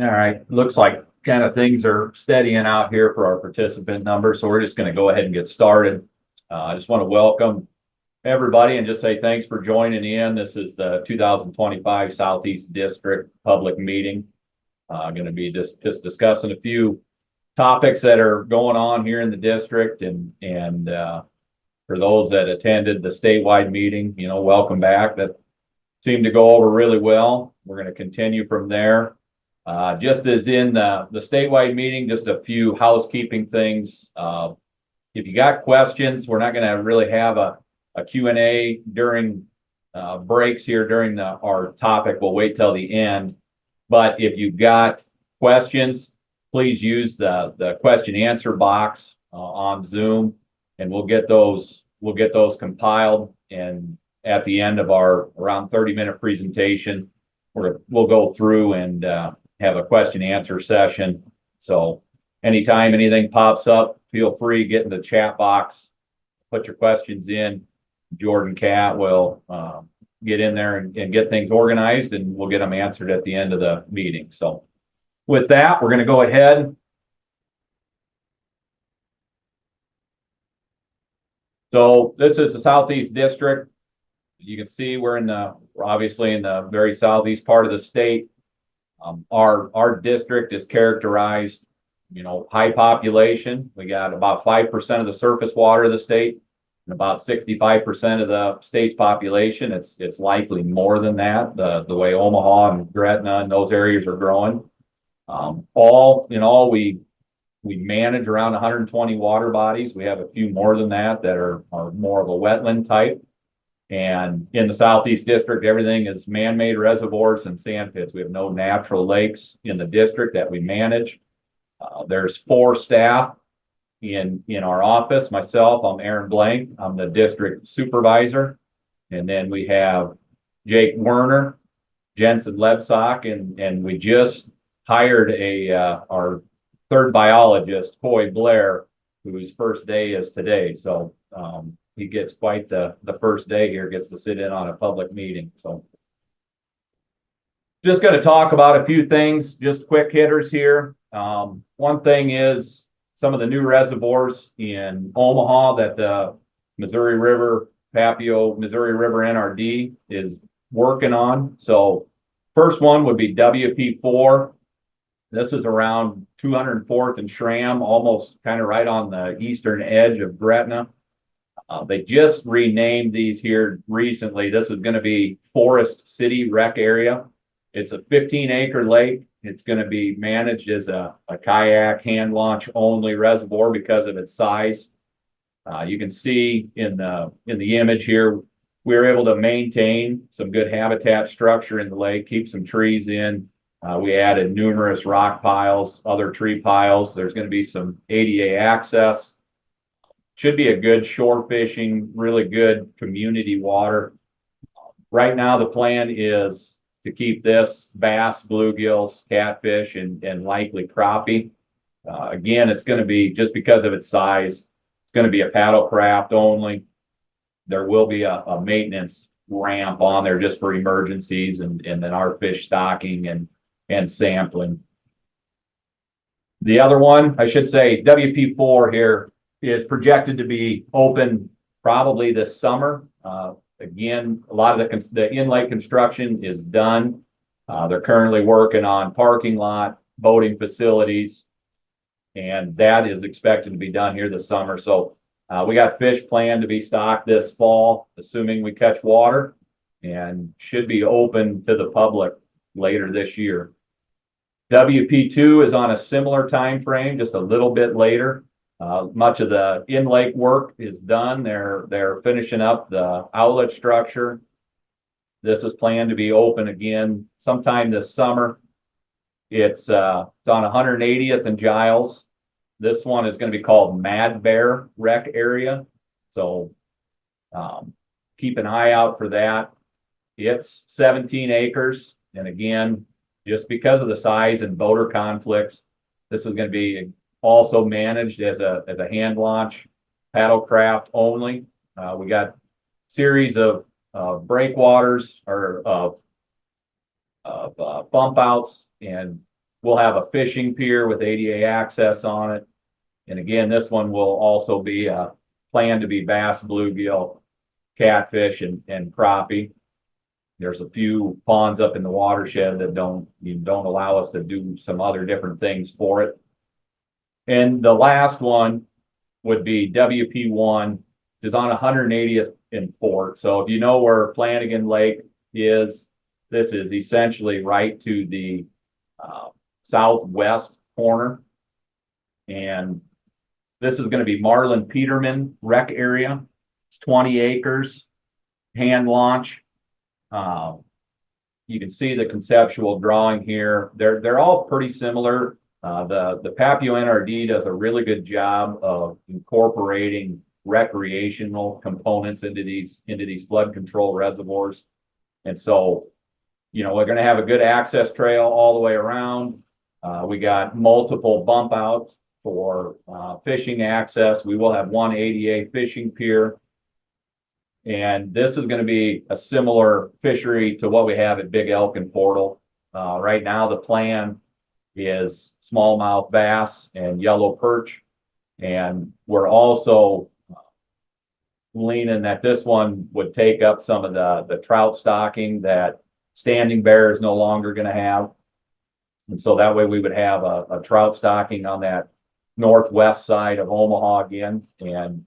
All right, looks like kind of things are steadying out here for our participant number, so we're just going to go ahead and get started. I just want to welcome everybody and just say thanks for joining in. This is the 2025 Southeast District Public Meeting. Going to be just discussing a few topics that are going on here in the district, and for those that attended the statewide meeting, welcome back. That seemed to go over really well. We're going to continue from there. Just as in the statewide meeting, just a few housekeeping things. If you got questions, we're not going to really have a Q&A during breaks here during our topic. We'll wait till the end. But if you've got questions, please use the question answer box on Zoom, and we'll get those compiled. And at the end of our around 30-minute presentation, we'll go through and have a question answer session. So anytime anything pops up, feel free to get in the chat box, put your questions in. Jordan Cat will get in there and get things organized, and we'll get them answered at the end of the meeting. So with that, we're going to go ahead. So this is the Southeast District. You can see we're obviously in the very southeast part of the state. Our district is characterized, high population. We got about 5% of the surface water of the state, and about 65% of the state's population. It's likely more than that. The way Omaha and Gretna and those areas are growing. All in all, we manage around 120 water bodies. We have a few more than that are more of a wetland type. And in the Southeast District, everything is man-made reservoirs and sand pits. We have no natural lakes in the district that we manage. There's 4 staff in our office. Myself, I'm Aaron Blank. I'm the district supervisor. And then we have Jake Werner, Jensen Lebsock, and we just hired our 3rd biologist, Coy Blair, whose first day is today. So he gets quite the first day here, gets to sit in on a public meeting. So just going to talk about a few things, just quick hitters here. One thing is some of the new reservoirs in Omaha that the Missouri River, Papio, Missouri River NRD is working on. So first one would be WP4. This is around 204th and Schramm, almost kind of right on the eastern edge of Gretna. They just renamed these here recently. This is going to be Forest City Rec Area. It's a 15-acre lake. It's going to be managed as a kayak hand launch only reservoir because of its size. You can see in the image here, we were able to maintain some good habitat structure in the lake, keep some trees in. We added numerous rock piles, other tree piles. There's going to be some ADA access. Should be a good shore fishing, really good community water. Right now, the plan is to keep this bass, bluegills, catfish, and likely crappie. Again, it's going to be, just because of its size, it's going to be a paddle craft only. There will be a maintenance ramp on there just for emergencies, and then our fish stocking and sampling. The other one, I should say, WP4 here is projected to be open probably this summer. Again, a lot of the in-lake construction is done. They're currently working on parking lot, boating facilities, and that is expected to be done here this summer. So we got fish planned to be stocked this fall, assuming we catch water, and should be open to the public later this year. WP2 is on a similar time frame, just a little bit later. Much of the in-lake work is done. They're finishing up the outlet structure. This is planned to be open again sometime this summer. It's on 180th and Giles. This one is going to be called Mad Bear Rec Area. So keep an eye out for that. It's 17 acres. And again, just because of the size and boater conflicts, this is going to be also managed as a hand launch paddle craft only. We got series of breakwaters or of bump outs and We'll have a fishing pier with ADA access on it. And again, this one will also be planned to be bass, bluegill, catfish, and crappie. There's a few ponds up in the watershed that don't allow us to do some other different things for it. And the last one would be WP1, is on 180th and Fort. So if you know where Flanagan Lake is, this is essentially right to the southwest corner. And this is going to be Marlin Peterman rec area. It's 20 acres, hand launch. You can see the conceptual drawing here. They're all pretty similar. The Papio NRD does a really good job of incorporating recreational components into these flood control reservoirs. And so, we're going to have a good access trail all the way around. We got multiple bump outs for fishing access. We will have one ADA fishing pier. And this is going to be a similar fishery to what we have at Big Elk and Portal. Right now, the plan is smallmouth bass and yellow perch. And we're also leaning that this one would take up some of the trout stocking that Standing Bear is no longer going to have. And so that way we would have a trout stocking on that northwest side of Omaha again, and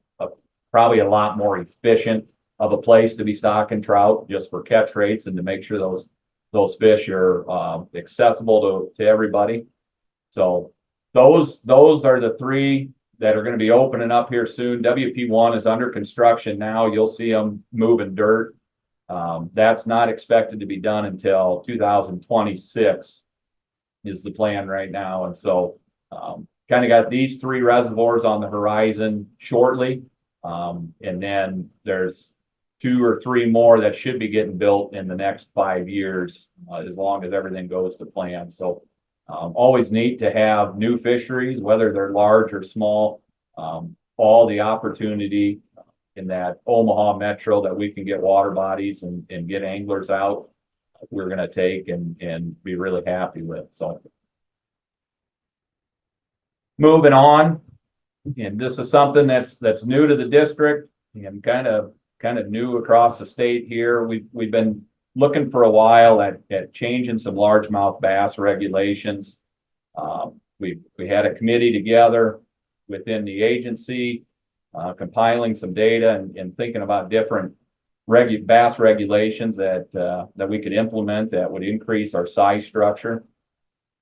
probably a lot more efficient of a place to be stocking trout just for catch rates and to make sure those fish are accessible to everybody. So those are the three that are going to be opening up here soon. WP1 is under construction now. You'll see them moving dirt. That's not expected to be done until 2026 is the plan right now. And so kind of got these three reservoirs on the horizon shortly. And then there's 2 or 3 more that should be getting built in the next 5 years, as long as everything goes to plan. So always neat to have new fisheries, whether they're large or small, all the opportunity in that Omaha metro that we can get water bodies and get anglers out, we're going to take and be really happy with. So moving on, and this is something that's new to the district and kind of new across the state here. We've been looking for a while at changing some largemouth bass regulations. We had a committee together within the agency, compiling some data and thinking about different bass regulations that we could implement that would increase our size structure.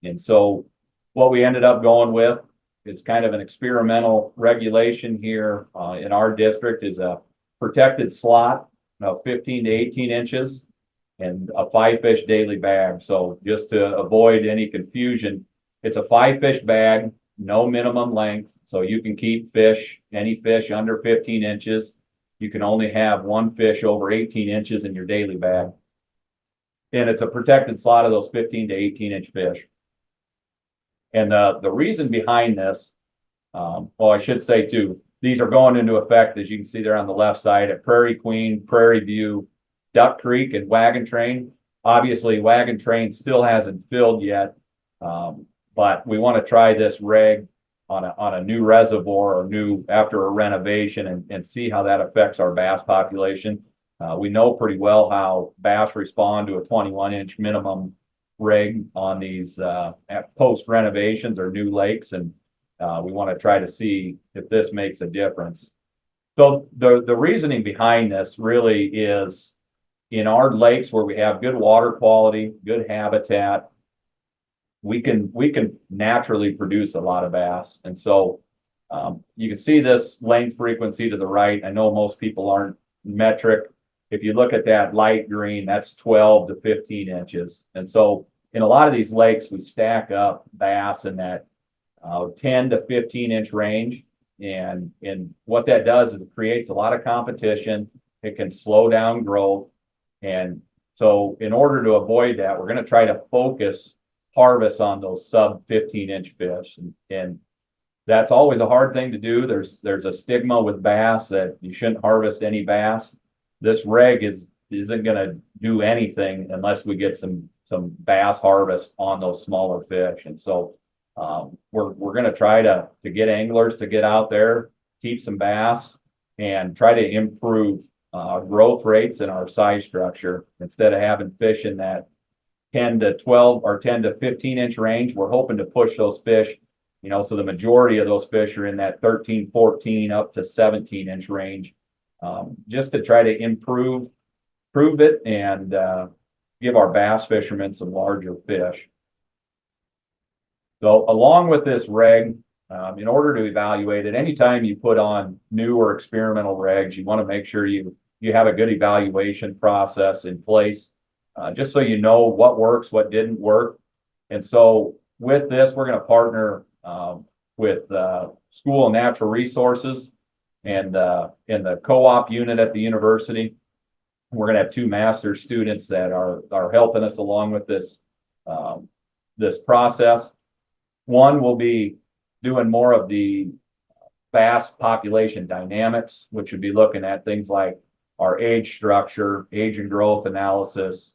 And so what we ended up going with is kind of an experimental regulation here in our district, is a protected slot of 15 to 18 inches and a 5-fish daily bag. So just to avoid any confusion, it's a 5-fish bag, no minimum length. So you can keep any fish under 15 inches. You can only have one fish over 18 inches in your daily bag. And it's a protected slot of those 15 to 18 inch fish. And the reason behind this, I should say too, these are going into effect, as you can see there on the left side, at Prairie Queen, Prairie View, Duck Creek, and Wagon Train. Obviously, Wagon Train still hasn't filled yet, but we want to try this reg on a new reservoir or after a renovation and see how that affects our bass population. We know pretty well how bass respond to a 21-inch minimum rig on these post renovations or new lakes, and we want to try to see if this makes a difference. So the reasoning behind this really is, in our lakes where we have good water quality, good habitat, we can naturally produce a lot of bass. And so you can see this length frequency to the right. I know most people aren't metric. If you look at that light green, that's 12 to 15 inches. And so in a lot of these lakes, we stack up bass in that 10 to 15 inch range. And what that does is it creates a lot of competition. It can slow down growth. And so in order to avoid that, we're going to try to focus harvest on those sub 15 inch fish. And that's always a hard thing to do. There's a stigma with bass that you shouldn't harvest any bass. This reg isn't going to do anything unless we get some some bass harvest on those smaller fish. And so we're going to try to get anglers to get out there, keep some bass, and try to improve growth rates in our size structure. Instead of having fish in that 10 to 12 or 10 to 15 inch range, we're hoping to push those fish, so the majority of those fish are in that 13, 14 up to 17 inch range, just to try to improve it and give our bass fishermen some larger fish. So along with this reg, in order to evaluate it, anytime you put on new or experimental regs, you want to make sure you have a good evaluation process in place, just so you know what works, what didn't work. And so with this, we're going to partner with School of Natural Resources and in the co-op unit at the university. We're going to have 2 master's students that are helping us along with this this process. One will be doing more of the bass population dynamics, which would be looking at things like our age structure, age and growth analysis,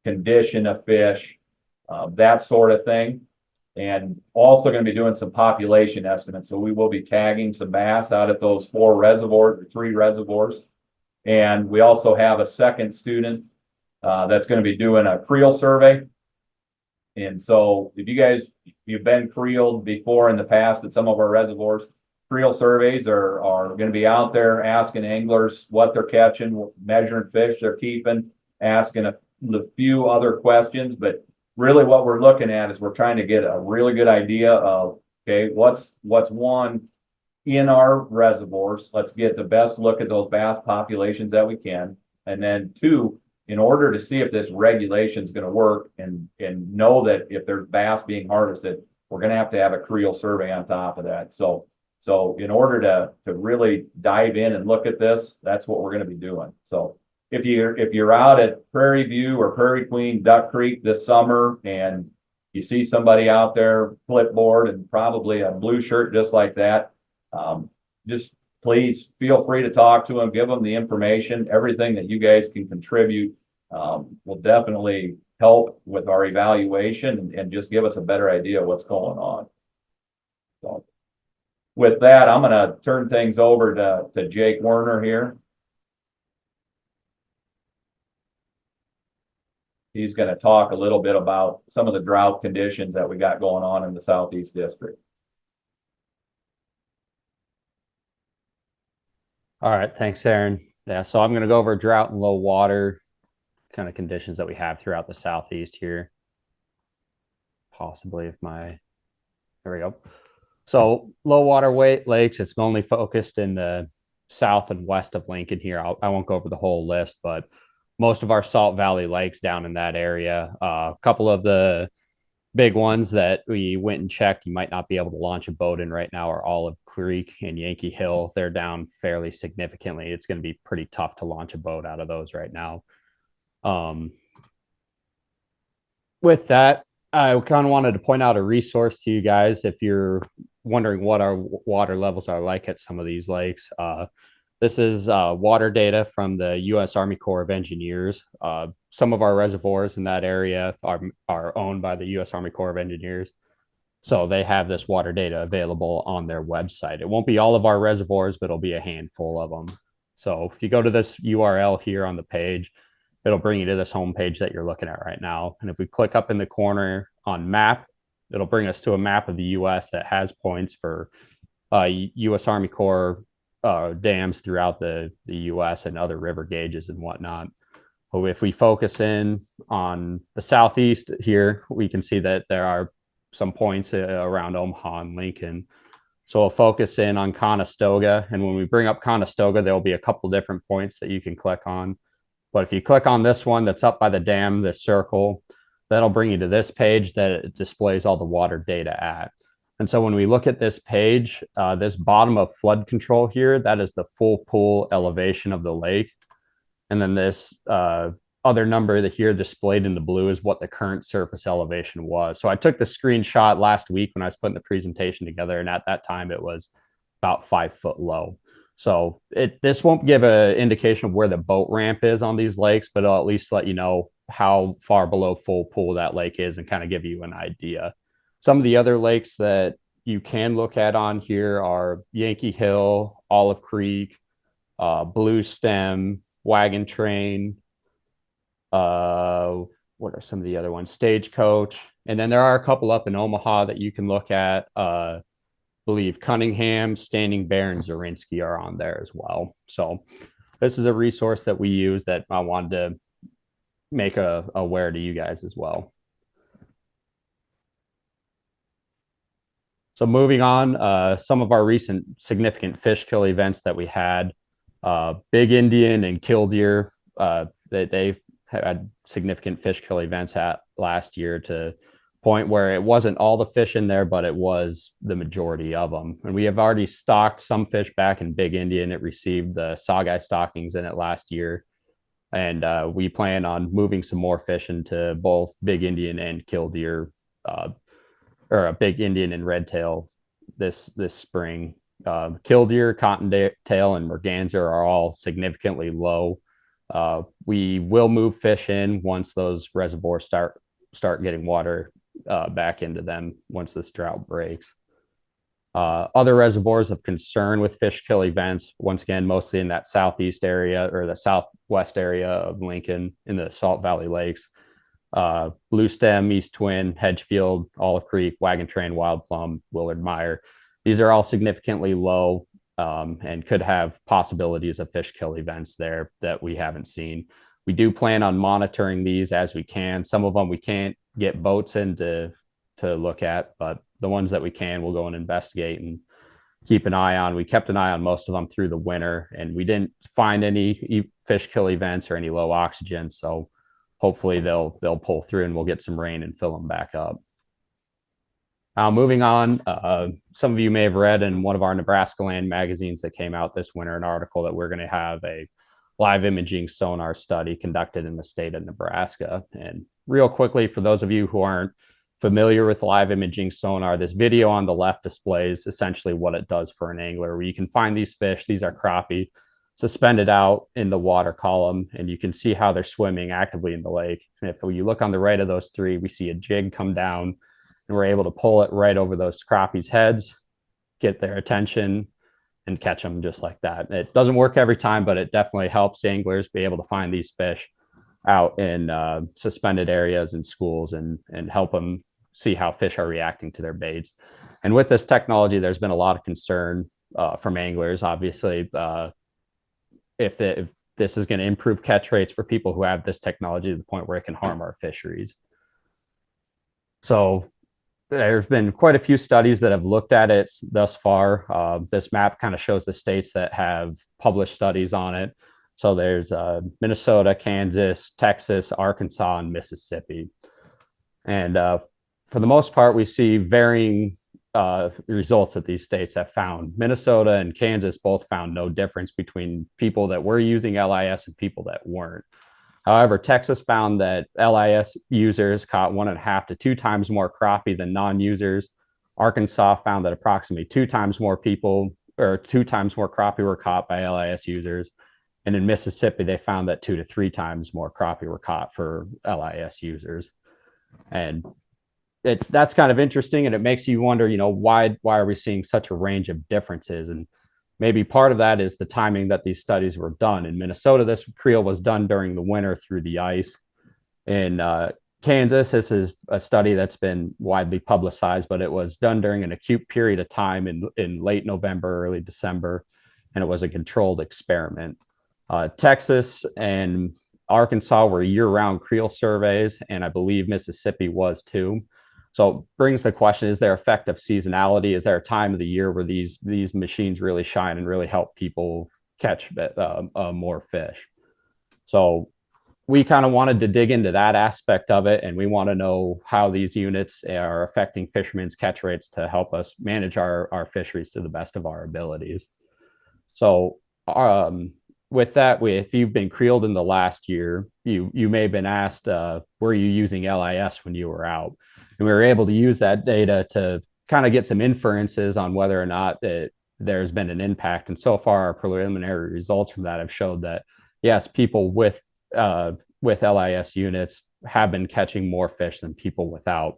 condition of fish, that sort of thing. And also going to be doing some population estimates. So we will be tagging some bass out at those 4 reservoirs or 3 reservoirs. And we also have a second student that's going to be doing a creel survey. And so if you've been creeled before in the past at some of our reservoirs, creel surveys are going to be out there asking anglers what they're catching, measuring fish they're keeping, asking a few other questions. But really what we're looking at is we're trying to get a really good idea of, okay, what's one in our reservoirs. Let's get the best look at those bass populations that we can. And then 2, in order to see if this regulation is going to work and know that if there's bass being harvested, we're going to have a creel survey on top of that. So in order to really dive in and look at this, that's what we're going to be doing. So if you're out at Prairie View or Prairie Queen, Duck Creek this summer, and you see somebody out there flipboard and probably a blue shirt just like that, just please feel free to talk to them, give them the information. Everything that you guys can contribute will definitely help with our evaluation and just give us a better idea of what's going on. So with that, I'm going to turn things over to Jake Werner here. He's going to talk a little bit about some of the drought conditions that we got going on in the Southeast District. All right, thanks, Aaron. Yeah, so I'm going to go over drought and low water kind of conditions that we have throughout the Southeast here. Possibly if there we go. So low water lakes, it's only focused in the south and west of Lincoln here. I won't go over the whole list, but most of our Salt Valley lakes down in that area. A couple of the big ones that we went and checked, you might not be able to launch a boat in right now, are Olive Creek and Yankee Hill. They're down fairly significantly. It's going to be pretty tough to launch a boat out of those right now. With that, I kind of wanted to point out a resource to you guys if you're wondering what our water levels are like at some of these lakes. This is water data from the U.S. Army Corps of Engineers. Some of our reservoirs in that area are owned by the U.S. Army Corps of Engineers. So they have this water data available on their website. It won't be all of our reservoirs, but it'll be a handful of them. So if you go to this URL here on the page, it'll bring you to this home page that you're looking at right now. And if we click up in the corner on map, it'll bring us to a map of the U.S. that has points for U.S. Army Corps dams throughout the U.S. and other river gauges and whatnot. But if we focus in on the Southeast here, we can see that there are some points around Omaha and Lincoln. So we'll focus in on Conestoga. And when we bring up Conestoga, there'll be a couple different points that you can click on. But if you click on this one that's up by the dam, this circle, that'll bring you to this page that it displays all the water data at. And so when we look at this page, this bottom of flood control here, that is the full pool elevation of the lake. And then this other number that here displayed in the blue is what the current surface elevation was. So I took the screenshot last week when I was putting the presentation together, and at that time it was about 5 foot low. So this won't give an indication of where the boat ramp is on these lakes, but it'll at least let you know how far below full pool that lake is and kind of give you an idea. Some of the other lakes that you can look at on here are Yankee Hill, Olive Creek, Blue Stem, Wagon Train. What are some of the other ones? Stagecoach. And then there are a couple up in Omaha that you can look at. Believe Cunningham, Standing Bear, and Zorinsky are on there as well. So this is a resource that we use that I wanted to make aware to you guys as well. So moving on, some of our recent significant fish kill events that we had, Big Indian and Killdeer, they've had significant fish kill events last year to point where it wasn't all the fish in there, but it was the majority of them. And we have already stocked some fish back in Big Indian. It received the saweye stockings in it last year. And we plan on moving some more fish into both Big Indian and Killdeer, or a Big Indian and Redtail this spring. Killdeer, Cottontail, and Merganser are all significantly low. We will move fish in once those reservoirs start getting water back into them once this drought breaks. Other reservoirs of concern with fish kill events, once again, mostly in that southeast area or the southwest area of Lincoln in the Salt Valley Lakes. Blue Stem, East Twin, Hedgefield, Olive Creek, Wagon Train, Wild Plum, Willard Mire. These are all significantly low and could have possibilities of fish kill events there that we haven't seen. We do plan on monitoring these as we can. Some of them we can't get boats in to look at, but the ones that we can, we'll go and investigate and keep an eye on. We kept an eye on most of them through the winter, and we didn't find any fish kill events or any low oxygen. So hopefully they'll pull through and we'll get some rain and fill them back up. Moving on, some of you may have read in one of our Nebraska Land magazines that came out this winter, an article that we're going to have a live imaging sonar study conducted in the state of Nebraska. And real quickly, for those of you who aren't familiar with live imaging sonar, this video on the left displays essentially what it does for an angler, where you can find these fish. These are crappie suspended out in the water column, and you can see how they're swimming actively in the lake. And if you look on the right of those three, we see a jig come down, and we're able to pull it right over those crappie's heads, get their attention, and catch them just like that. It doesn't work every time, but it definitely helps anglers be able to find these fish out in suspended areas in schools and help them see how fish are reacting to their baits. And with this technology, there's been a lot of concern from anglers, obviously, if this is going to improve catch rates for people who have this technology to the point where it can harm our fisheries. So there's been quite a few studies that have looked at it thus far. This map kind of shows the states that have published studies on it. So there's Minnesota, Kansas, Texas, Arkansas, and Mississippi. And for the most part, we see varying results that these states have found. Minnesota and Kansas both found no difference between people that were using LIS and people that weren't. However, Texas found that LIS users caught 1.5 to 2 times more crappie than non-users. Arkansas found that approximately 2 times more people, or 2 times more crappie were caught by LIS users. And in Mississippi, they found that 2 to 3 times more crappie were caught for LIS users. And that's kind of interesting, and it makes you wonder, why are we seeing such a range of differences? And maybe part of that is the timing that these studies were done. In Minnesota, this creel was done during the winter through the ice. In Kansas, this is a study that's been widely publicized, but it was done during an acute period of time in late November, early December, and it was a controlled experiment. Texas and Arkansas were year-round creel surveys, and I believe Mississippi was too. So it brings the question, is there effective seasonality? Is there a time of the year where these machines really shine and really help people catch more fish? So we kind of wanted to dig into that aspect of it, and we want to know how these units are affecting fishermen's catch rates to help us manage our fisheries to the best of our abilities. So with that, if you've been creeled in the last year, you may have been asked, were you using LIS when you were out? And we were able to use that data to kind of get some inferences on whether or not there's been an impact. And so far, our preliminary results from that have showed that yes, people with LIS units have been catching more fish than people without.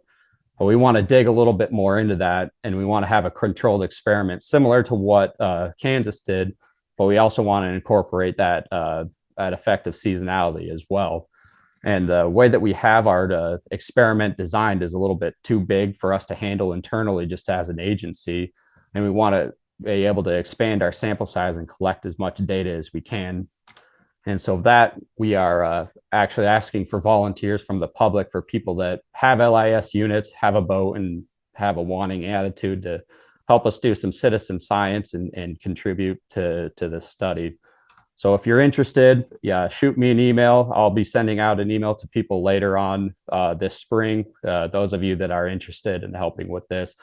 But we want to dig a little bit more into that, and we want to have a controlled experiment similar to what Kansas did, but we also want to incorporate that effect of seasonality as well. And the way that we have our experiment designed is a little bit too big for us to handle internally just as an agency. And we want to be able to expand our sample size and collect as much data as we can. And so that we are actually asking for volunteers from the public, for people that have LIS units, have a boat, and have a wanting attitude to help us do some citizen science and contribute to this study. So if you're interested, yeah, shoot me an email. I'll be sending out an email to people later on this spring. Those of you that are interested in helping with this,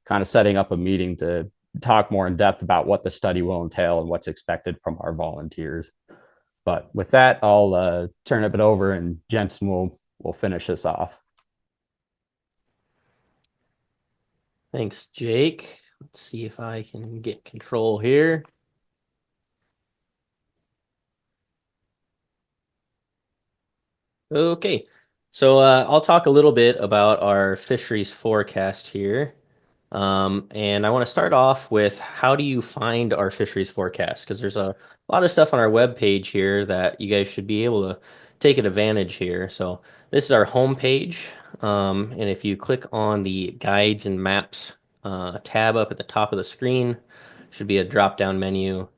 kind of setting up a meeting to talk more in depth about what the study will entail and what's expected from our volunteers. But with that, I'll turn it over, and Jensen will finish this off. Thanks, Jake. Let's see if I can get control here. Okay, so I'll talk a little bit about our fisheries forecast here. And I want to start off with, how do you find our fisheries forecast? Because there's a lot of stuff on our webpage here that you guys should be able to take advantage here. So this is our home page. And if you click on the guides and maps tab up at the top of the screen, should be a drop-down menu.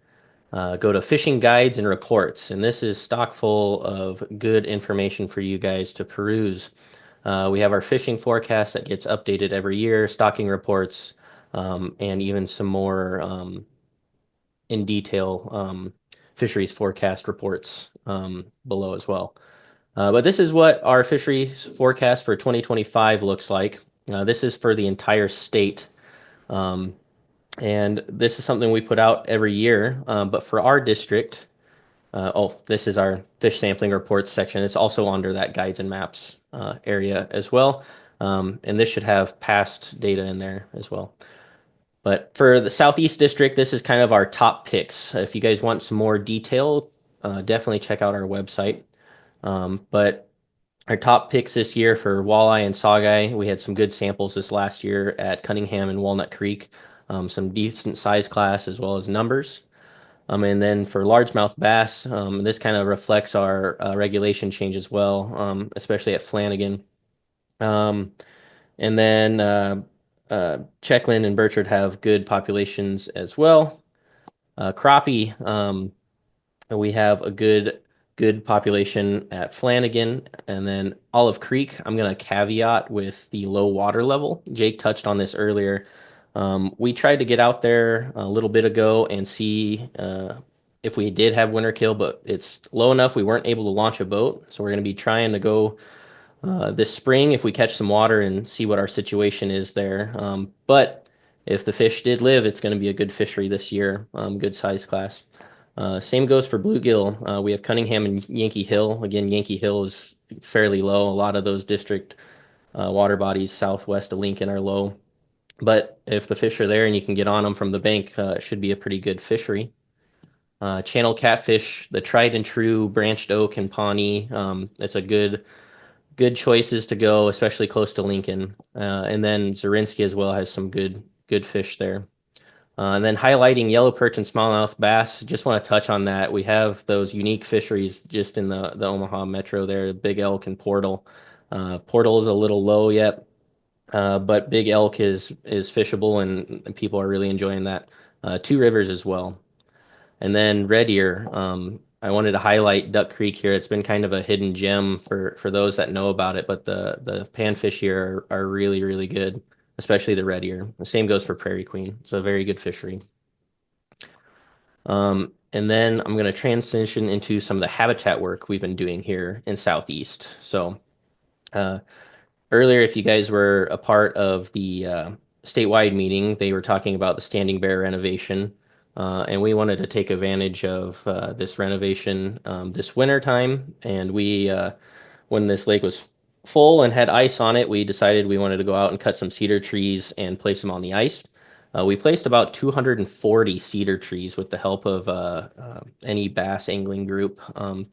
Go to fishing guides and reports. And this is stock full of good information for you guys to peruse. We have our fishing forecast that gets updated every year, stocking reports, and even some more in detail fisheries forecast reports below as well. But this is what our fisheries forecast for 2025 looks like. This is for the entire state. And this is something we put out every year. But for our district, this is our fish sampling reports section. It's also under that guides and maps area as well. And this should have past data in there as well. But for the Southeast District, this is kind of our top picks. If you guys want some more detail, definitely check out our website. But our top picks this year for walleye and saugeye, we had some good samples this last year at Cunningham and Walnut Creek, some decent size class as well as numbers. And then for largemouth bass, this kind of reflects our regulation change as well, especially at Flanagan. And then Checkland and Burchard have good populations as well. Crappie, we have a good population at Flanagan. And then Olive Creek, I'm going to caveat with the low water level. Jake touched on this earlier. We tried to get out there a little bit ago and see if we did have winter kill, but it's low enough we weren't able to launch a boat. So we're going to be trying to go this spring if we catch some water and see what our situation is there. But if the fish did live, it's going to be a good fishery this year, good size class. Same goes for bluegill. We have Cunningham and Yankee Hill. Again, Yankee Hill is fairly low. A lot of those district water bodies southwest of Lincoln are low. But if the fish are there and you can get on them from the bank, it should be a pretty good fishery. Channel catfish, the tried and true branched oak and Pawnee. It's a good choices to go, especially close to Lincoln. And then Zarinsky as well has some good fish there. And then highlighting yellow perch and smallmouth bass, just want to touch on that. We have those unique fisheries just in the Omaha metro there, Big Elk and Portal. Portal is a little low yet, but Big Elk is fishable, and people are really enjoying that. Two Rivers as well. And then red ear, I wanted to highlight Duck Creek here. It's been kind of a hidden gem for those that know about it, but the panfish here are really, really good, especially the red ear. The same goes for Prairie Queen. It's a very good fishery. And then I'm going to transition into some of the habitat work we've been doing here in Southeast. So earlier, if you guys were a part of the statewide meeting, they were talking about the Standing Bear renovation. And we wanted to take advantage of this renovation this winter time. And we, when this lake was full and had ice on it, we decided we wanted to go out and cut some cedar trees and place them on the ice. We placed about 240 cedar trees with the help of any bass angling group.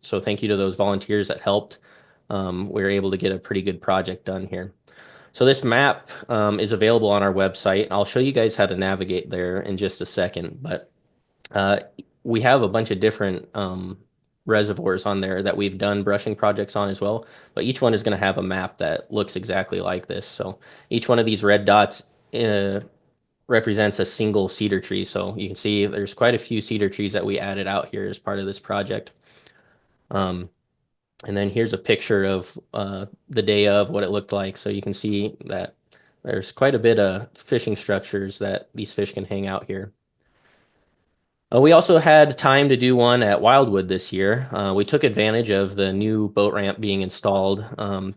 So thank you to those volunteers that helped. We were able to get a pretty good project done here. So this map is available on our website. I'll show you guys how to navigate there in just a second, but we have a bunch of different reservoirs on there that we've done brushing projects on as well, but each one is going to have a map that looks exactly like this. So each one of these red dots represents a single cedar tree. So you can see there's quite a few cedar trees that we added out here as part of this project. And then here's a picture of the day of what it looked like. So you can see that there's quite a bit of fishing structures that these fish can hang out here. We also had time to do one at Wildwood this year. We took advantage of the new boat ramp being installed.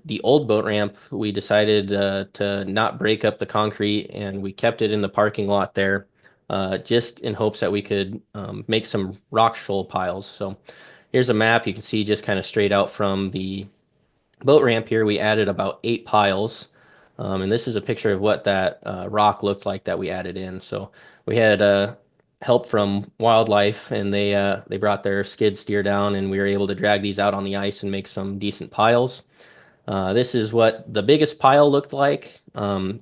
The old boat ramp, we decided to not break up the concrete, and we kept it in the parking lot there, just in hopes that we could make some rock shoal piles. So here's a map. You can see just kind of straight out from the boat ramp here, we added about 8 piles. And this is a picture of what that rock looked like that we added in. So we had help from wildlife, and they brought their skid steer down, and we were able to drag these out on the ice and make some decent piles. This is what the biggest pile looked like.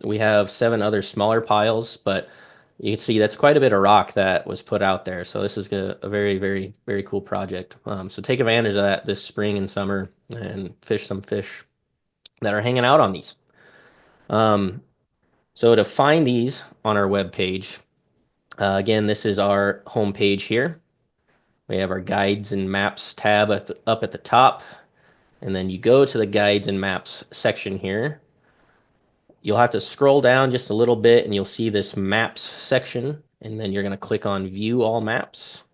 We have 7 other smaller piles, but you can see that's quite a bit of rock that was put out there. So this is a very, very, very cool project. So take advantage of that this spring and summer and fish some fish that are hanging out on these. So to find these on our webpage, again, this is our home page here. We have our guides and maps tab up at the top, and then you go to the guides and maps section here. You'll have to scroll down just a little bit, and you'll see this maps section, and then you're going to click on view all maps,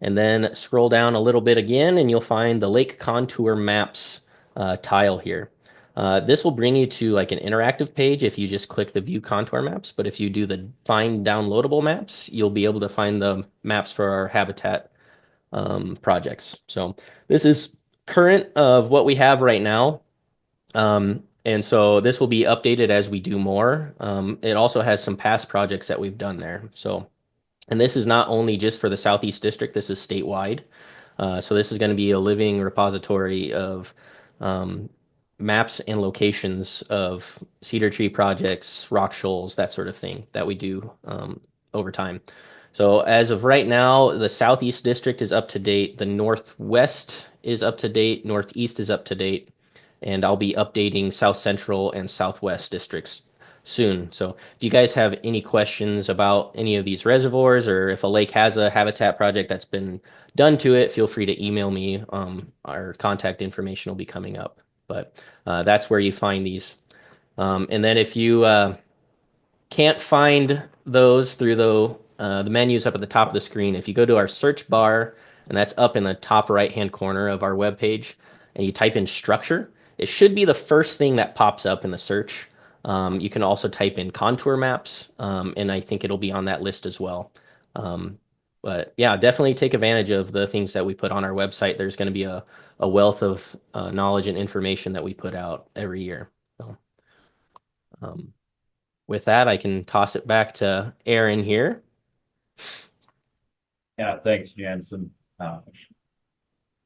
and then scroll down a little bit again, and you'll find the lake contour maps tile here. This will bring you to like an interactive page if you just click the view contour maps, but if you do the find downloadable maps, you'll be able to find the maps for our habitat projects. So this is current of what we have right now. And so this will be updated as we do more. It also has some past projects that we've done there. So, and this is not only just for the Southeast District, this is statewide. So this is going to be a living repository of maps and locations of cedar tree projects, rock shoals, that sort of thing that we do over time. So as of right now, the Southeast District is up to date. The Northwest is up to date. Northeast is up to date. And I'll be updating South Central and Southwest districts soon. So if you guys have any questions about any of these reservoirs, or if a lake has a habitat project that's been done to it, feel free to email me. Our contact information will be coming up. But that's where you find these. And then if you can't find those through the menus up at the top of the screen, if you go to our search bar, and that's up in the top right-hand corner of our webpage, and you type in structure, it should be the first thing that pops up in the search. You can also type in contour maps, and I think it'll be on that list as well. But yeah, definitely take advantage of the things that we put on our website. There's going to be a wealth of knowledge and information that we put out every year. So, with that, I can toss it back to Aaron here. Yeah, thanks, Jensen.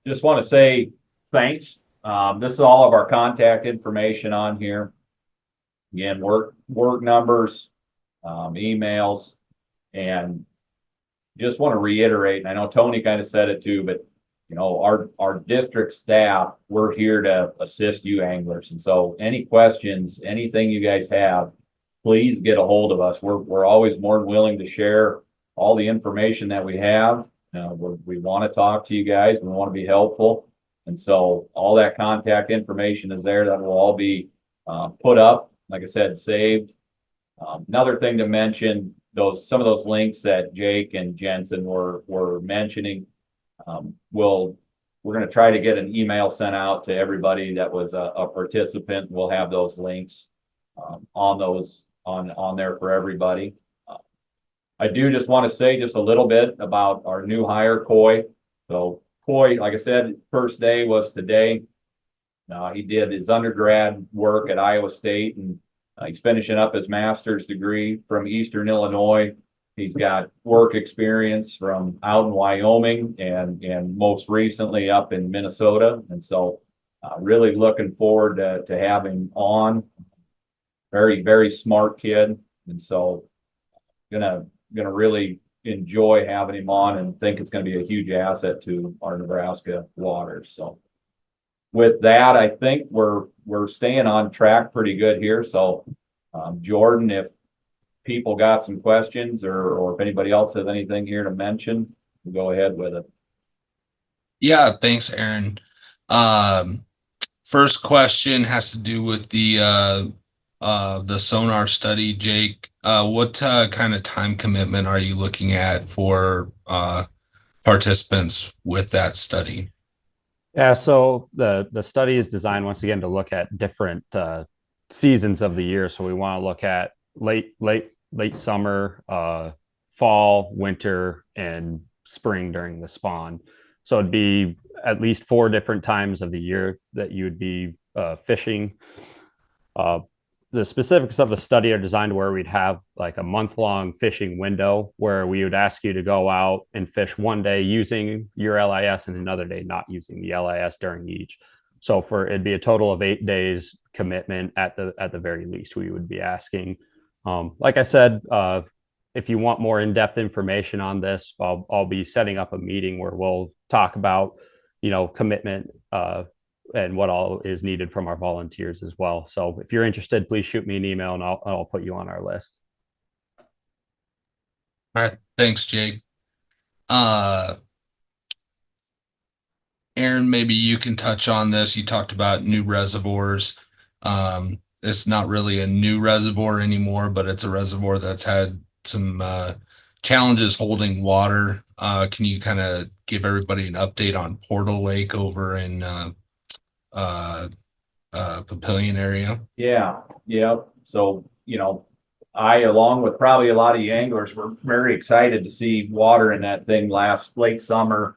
Just want to say thanks. This is all of our contact information on here. Again, work numbers, emails, and just want to reiterate, and I know Tony kind of said it too, but you know, our district staff, we're here to assist you anglers. And so any questions, anything you guys have, please get a hold of us. We're always more than willing to share all the information that we have. We want to talk to you guys. We want to be helpful. And so all that contact information is there. That will all be put up, like I said, saved. Another thing to mention, some of those links that Jake and Jensen were mentioning, we're going to try to get an email sent out to everybody that was a participant. We'll have those links on there for everybody. I do just want to say just a little bit about our new hire, Coy. So Coy, like I said, first day was today. He did his undergrad work at Iowa State, and He's finishing up his master's degree from Eastern Illinois. He's got work experience from out in Wyoming and most recently up in Minnesota. And so really looking forward to having on. Very, very smart kid. And so gonna really enjoy having him on and think it's going to be a huge asset to our Nebraska waters. So with that, I think we're staying on track pretty good here. So Jordan, if people got some questions or if anybody else has anything here to mention, we'll go ahead with it. Yeah, thanks, Aaron. First question has to do with the sonar study, Jake. What kind of time commitment are you looking at for participants with that study? Yeah, so the study is designed once again to look at different seasons of the year. So we want to look at late summer, fall, winter, and spring during the spawn. So it'd be at least 4 different times of the year that you would be fishing. The specifics of the study are designed where we'd have like a month-long fishing window where we would ask you to go out and fish one day using your LIS and another day not using the LIS during each. So it'd be a total of 8 days commitment at the very least we would be asking. Like I said, if you want more in-depth information on this, I'll be setting up a meeting where we'll talk about, commitment and what all is needed from our volunteers as well. So if you're interested, please shoot me an email and I'll put you on our list. All right, thanks, Jake. Aaron, maybe you can touch on this. You talked about new reservoirs. It's not really a new reservoir anymore, but it's a reservoir that's had some challenges holding water. Can you kind of give everybody an update on Portal Lake over in Papillion area? Yeah. So, I, along with probably a lot of you anglers, were very excited to see water in that thing late summer.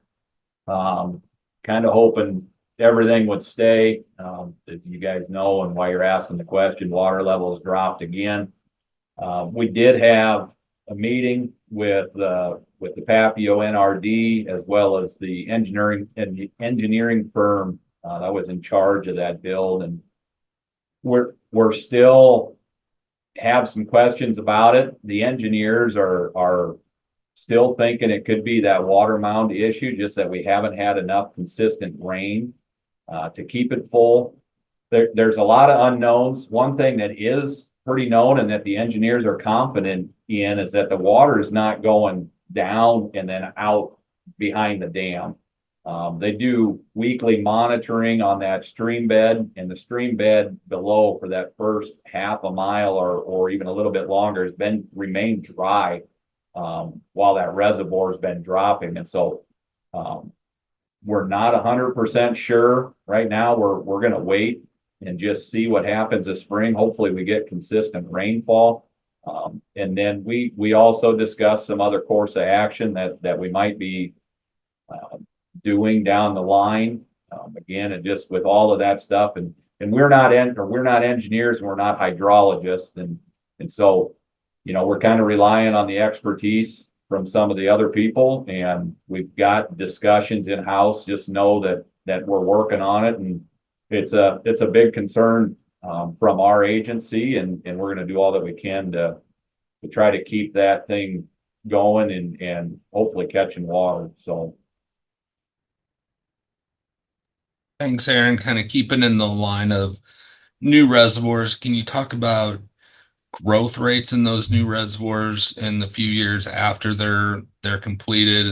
Kind of hoping everything would stay. As you guys know, and why you're asking the question, water levels dropped again. We did have a meeting with the Papio NRD as well as the engineering firm that was in charge of that build, and we're still have some questions about it. The engineers are still thinking it could be that water mound issue, just that we haven't had enough consistent rain to keep it full. There's a lot of unknowns. One thing that is pretty known and that the engineers are confident in is that the water is not going down and then out behind the dam. They do weekly monitoring on that stream bed, and the stream bed below for that first half a mile or even a little bit longer has remained dry while that reservoir has been dropping. And so we're not 100% sure right now. We're going to wait and just see what happens this spring. Hopefully we get consistent rainfall. And then we also discussed some other course of action that we might be doing down the line. Again, and just with all of that stuff, and we're not engineers and we're not hydrologists, and so we're kind of relying on the expertise from some of the other people, and we've got discussions in house. Just know that we're working on it, and it's a big concern from our agency, and we're going to do all that we can to try to keep that thing going and hopefully catching water. So. Thanks, Aaron. Kind of keeping in the line of new reservoirs, can you talk about growth rates in those new reservoirs in the few years after they're completed,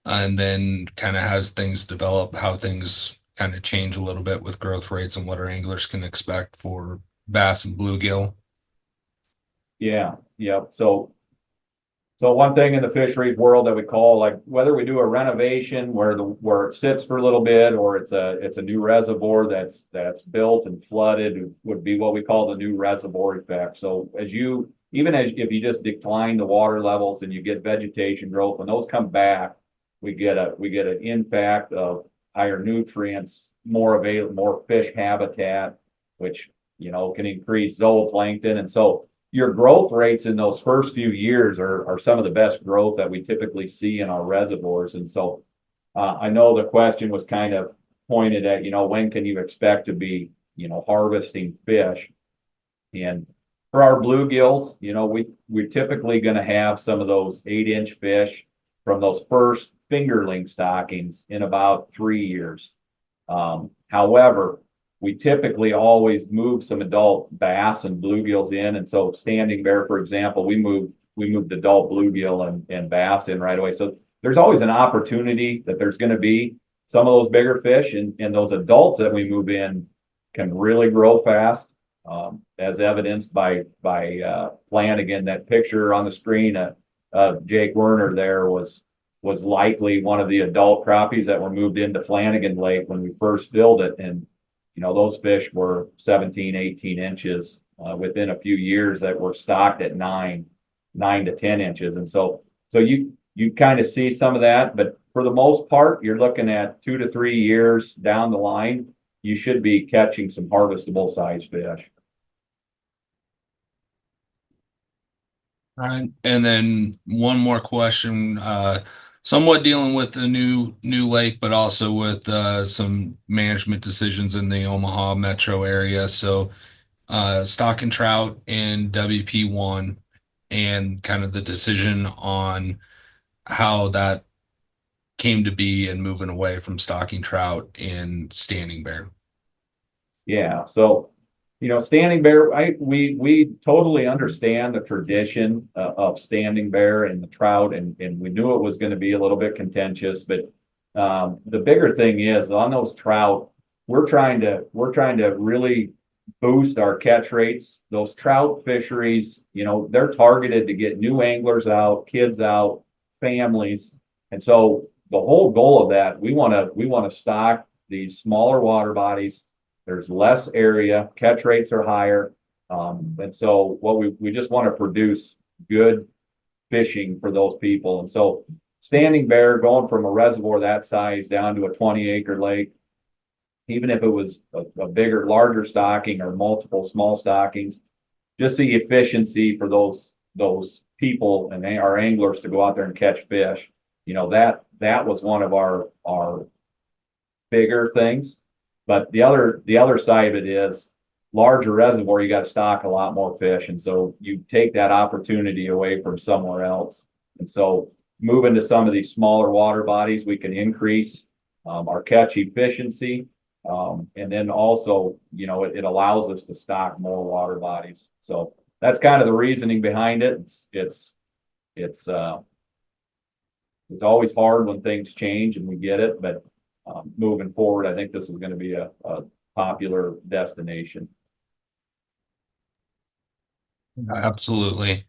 and then kind of as things develop, how things kind of change a little bit with growth rates and what our anglers can expect for bass and bluegill? Yeah. So one thing in the fisheries world that we call, like, whether we do a renovation where it sits for a little bit, or it's a new reservoir that's built and flooded, would be what we call the new reservoir effect. So if you just decline the water levels and you get vegetation growth, when those come back, we get an impact of higher nutrients, more fish habitat, which can increase zooplankton. And so your growth rates in those first few years are some of the best growth that we typically see in our reservoirs. And so I know the question was kind of pointed at, when can you expect to be, harvesting fish? And for our bluegills, we're typically going to have some of those 8-inch fish from those first fingerling stockings in about 3 years. However, we typically always move some adult bass and bluegills in. And so Standing Bear, for example, we moved adult bluegill and bass in right away. So there's always an opportunity that there's going to be some of those bigger fish, and those adults that we move in can really grow fast, as evidenced by Flanagan. That picture on the screen of Jake Werner there was likely one of the adult crappies that were moved into Flanagan Lake when we first filled it. And, those fish were 17, 18 inches within a few years that were stocked at 9 to 10 inches. And so you kind of see some of that, but for the most part, you're looking at 2 to 3 years down the line, you should be catching some harvestable size fish. All right. And then one more question, somewhat dealing with the new lake, but also with some management decisions in the Omaha metro area. So stock and trout in WP1, and kind of the decision on how that came to be and moving away from stocking trout in Standing Bear. Yeah. So, Standing Bear, we totally understand the tradition of Standing Bear and the trout, and we knew it was going to be a little bit contentious, but the bigger thing is on those trout, we're trying to really boost our catch rates. Those trout fisheries, they're targeted to get new anglers out, kids out, families. And so the whole goal of that, we want to stock these smaller water bodies. There's less area, catch rates are higher. And so we just want to produce good fishing for those people. And so Standing Bear, going from a reservoir that size down to a 20-acre lake, even if it was a bigger, larger stocking or multiple small stockings, just the efficiency for those people and our anglers to go out there and catch fish. That was one of our bigger things. But the other side of it is larger reservoir, you got to stock a lot more fish. And so you take that opportunity away from somewhere else. And so moving to some of these smaller water bodies, we can increase our catch efficiency. And then also, it allows us to stock more water bodies. So that's kind of the reasoning behind it. It's always hard when things change, and we get it, but moving forward, I think this is going to be a popular destination. Absolutely.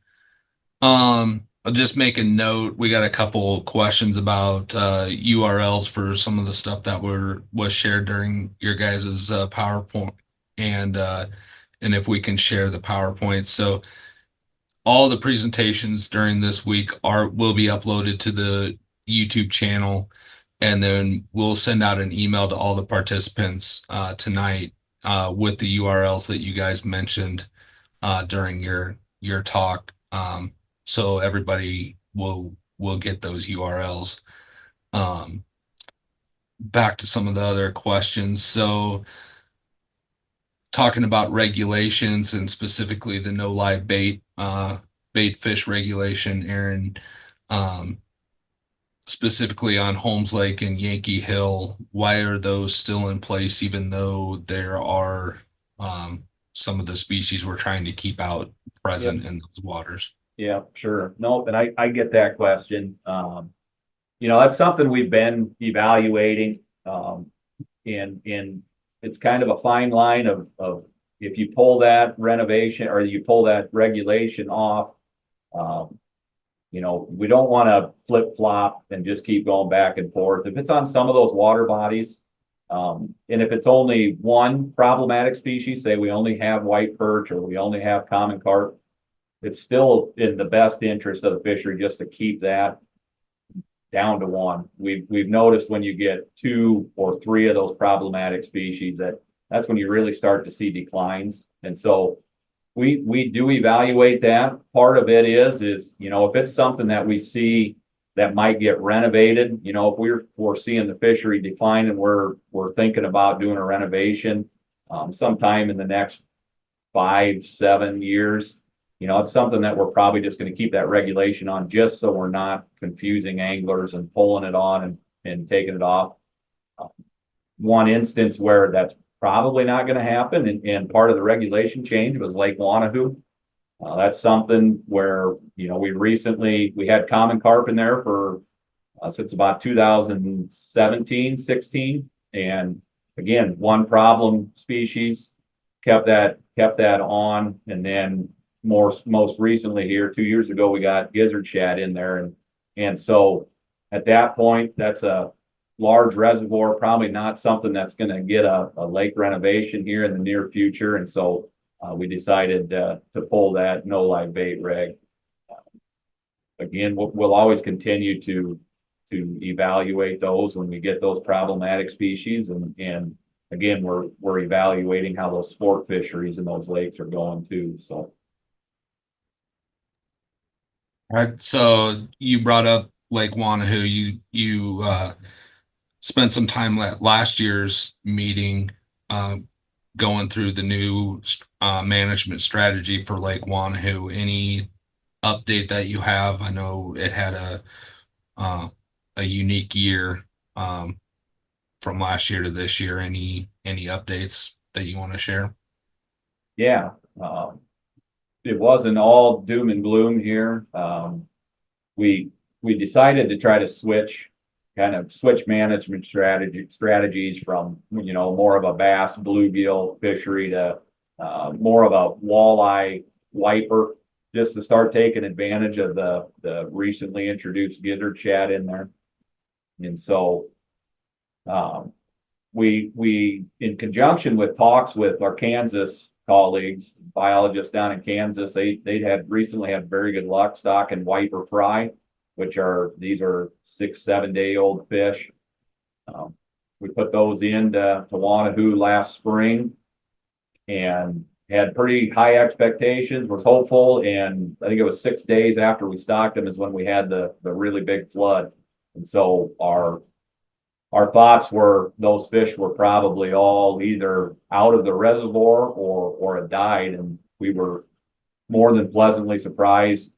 I'll just make a note. We got a couple questions about URLs for some of the stuff that was shared during your guys' PowerPoint, and if we can share the PowerPoint. So all the presentations during this week will be uploaded to the YouTube channel, and then we'll send out an email to all the participants tonight with the URLs that you guys mentioned during your talk. So everybody will get those URLs. Back to some of the other questions. So talking about regulations, and specifically the no live bait fish regulation, Aaron, specifically on Holmes Lake and Yankee Hill, why are those still in place even though there are some of the species we're trying to keep out present in those waters? Yeah, sure. No, but I get that question. That's something we've been evaluating. And it's kind of a fine line of if you pull that renovation or you pull that regulation off, we don't want to flip flop and just keep going back and forth. If it's on some of those water bodies, and if it's only one problematic species, say we only have white perch or we only have common carp, it's still in the best interest of the fishery just to keep that down to one. We've noticed when you get 2 or 3 of those problematic species, that's when you really start to see declines. And so we do evaluate that. Part of it is, you know, if it's something that we see that might get renovated, you know, if we're seeing the fishery decline and we're thinking about doing a renovation, sometime in the next 5-7 years, you know, it's something that we're probably just going to keep that regulation on just so we're not confusing anglers and pulling it on and taking it off. One instance where that's probably not going to happen, and part of the regulation change was Lake Wanahoo. That's something where, you know, we had common carp in there for since about 2017, 16. And again, one problem species kept that on. And then most recently here, 2 years ago, we got gizzard shad in there. And so at that point, that's a large reservoir, probably not something that's going to get a lake renovation here in the near future. And so we decided to pull that no live bait reg. Again, we'll always continue to evaluate those when we get those problematic species, and again, we're evaluating how those sport fisheries in those lakes are going too. So, All right. So you brought up Lake Wanahoo. You spent some time at last year's meeting going through the new management strategy for Lake Wanahoo. Any update that you have? I know it had a unique year from last year to this year. Any updates that you want to share? yeah, it wasn't all doom and gloom here. We decided to try to switch management strategies from, you know, more of a bass bluegill fishery to more of a walleye wiper, just to start taking advantage of the recently introduced gizzard shad in there. And so we in conjunction with talks with our Kansas colleagues, biologists down in Kansas, they had recently had very good luck stocking wiper fry, which these are 6-7 day old fish. We put those into Wanahoo last spring and had pretty high expectations, was hopeful. And I think it was 6 days after we stocked them is when we had the really big flood. And so our thoughts were those fish were probably all either out of the reservoir or had died. And we were more than pleasantly surprised.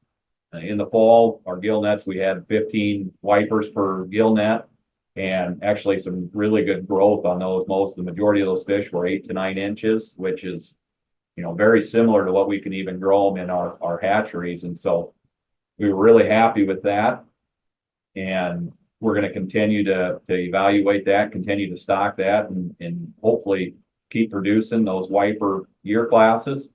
In the fall, our gill nets, we had 15 wipers per gill net, and actually some really good growth on those. The majority of those fish were 8 to 9 inches, which is, you know, very similar to what we can even grow them in our hatcheries. And so we were really happy with that. And we're going to continue to evaluate that, continue to stock that, and hopefully keep producing those wiper year classes.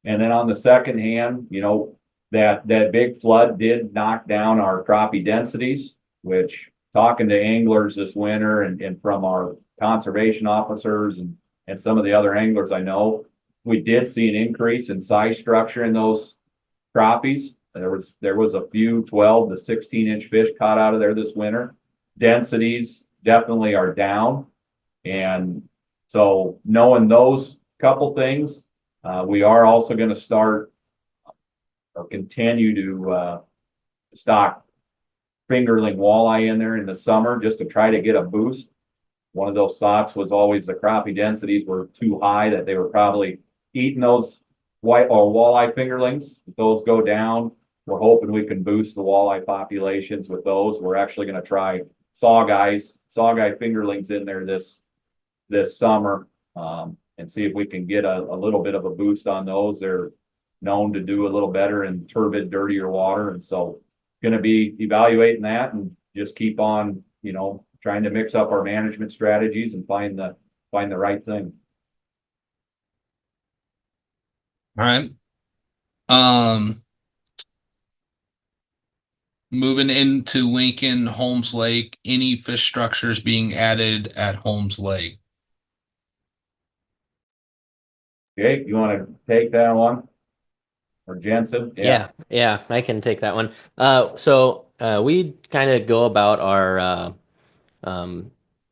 And then on the second hand, you know, that big flood did knock down our crappie densities, which, talking to anglers this winter and from our conservation officers and some of the other anglers I know, we did see an increase in size structure in those crappies. There was a few 12 to 16 inch fish caught out of there this winter. Densities definitely are down. And so knowing those couple things, we are also going to start or continue to stock fingerling walleye in there in the summer just to try to get a boost. One of those thoughts was always the crappie densities were too high, that they were probably eating those white or walleye fingerlings. If those go down, we're hoping we can boost the walleye populations with those. We're actually going to try sawguy fingerlings in there this summer and see if we can get a little bit of a boost on those. They're known to do a little better in turbid, dirtier water. And so going to be evaluating that and just keep on, you know, trying to mix up our management strategies and find the right thing. All right. Moving into Lincoln, Holmes Lake, any fish structures being added at Holmes Lake? Okay, you want to take that one? Or Jensen? Yeah, I can take that one. So we kind of go about our